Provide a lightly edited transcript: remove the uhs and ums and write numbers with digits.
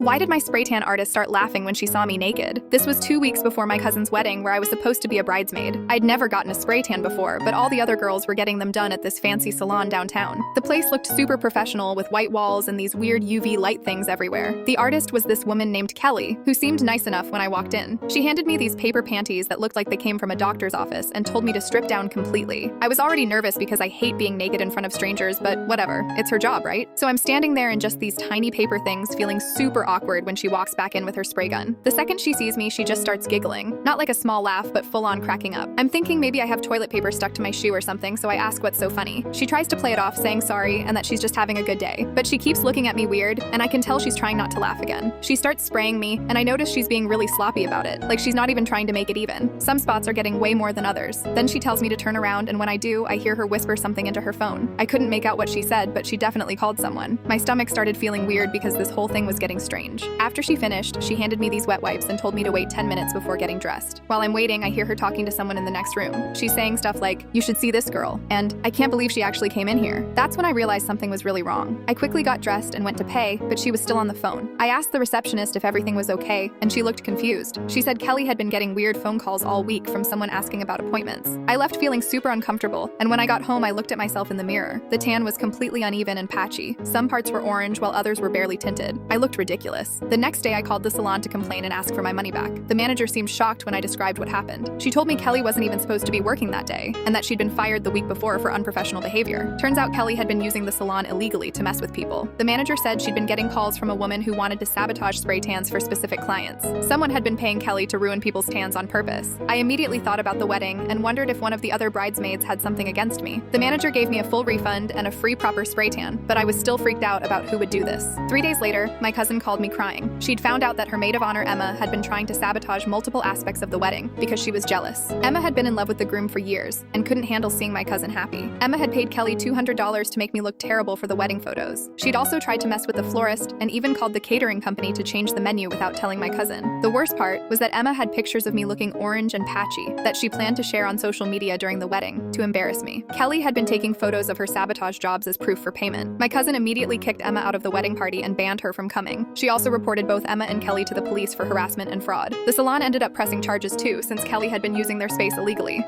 Why did my spray tan artist start laughing when she saw me naked? This was 2 weeks before my cousin's wedding, where I was supposed to be a bridesmaid. I'd never gotten a spray tan before, but all the other girls were getting them done at this fancy salon downtown. The place looked super professional with white walls and these weird UV light things everywhere. The artist was this woman named Kelly, who seemed nice enough when I walked in. She handed me these paper panties that looked like they came from a doctor's office and told me to strip down completely. I was already nervous because I hate being naked in front of strangers, but whatever, it's her job, right? So I'm standing there in just these tiny paper things, feeling super awkward when she walks back in with her spray gun. The second she sees me, she just starts giggling. Not like a small laugh, but full-on cracking up. I'm thinking maybe I have toilet paper stuck to my shoe or something, so I ask what's so funny. She tries to play it off, saying sorry and that she's just having a good day. But she keeps looking at me weird, and I can tell she's trying not to laugh again. She starts spraying me, and I notice she's being really sloppy about it, like she's not even trying to make it even. Some spots are getting way more than others. Then she tells me to turn around, and when I do, I hear her whisper something into her phone. I couldn't make out what she said, but she definitely called someone. My stomach started feeling weird because this whole thing was getting strange. After she finished, she handed me these wet wipes and told me to wait 10 minutes before getting dressed. While I'm waiting, I hear her talking to someone in the next room. She's saying stuff like, "You should see this girl," and "I can't believe she actually came in here." That's when I realized something was really wrong. I quickly got dressed and went to pay, but she was still on the phone. I asked the receptionist if everything was okay, and she looked confused. She said Kelly had been getting weird phone calls all week from someone asking about appointments. I left feeling super uncomfortable, and when I got home, I looked at myself in the mirror. The tan was completely uneven and patchy. Some parts were orange while others were barely tinted. I looked ridiculous. The next day, I called the salon to complain and ask for my money back. The manager seemed shocked when I described what happened. She told me Kelly wasn't even supposed to be working that day, and that she'd been fired the week before for unprofessional behavior. Turns out Kelly had been using the salon illegally to mess with people. The manager said she'd been getting calls from a woman who wanted to sabotage spray tans for specific clients. Someone had been paying Kelly to ruin people's tans on purpose. I immediately thought about the wedding and wondered if one of the other bridesmaids had something against me. The manager gave me a full refund and a free proper spray tan, but I was still freaked out about who would do this. 3 days later, my cousin called me crying. She'd found out that her maid of honor, Emma, had been trying to sabotage multiple aspects of the wedding because she was jealous. Emma had been in love with the groom for years and couldn't handle seeing my cousin happy. Emma had paid Kelly $200 to make me look terrible for the wedding photos. She'd also tried to mess with the florist and even called the catering company to change the menu without telling my cousin. The worst part was that Emma had pictures of me looking orange and patchy that she planned to share on social media during the wedding to embarrass me. Kelly had been taking photos of her sabotage jobs as proof for payment. My cousin immediately kicked Emma out of the wedding party and banned her from coming. She also reported both Emma and Kelly to the police for harassment and fraud. The salon ended up pressing charges too, since Kelly had been using their space illegally.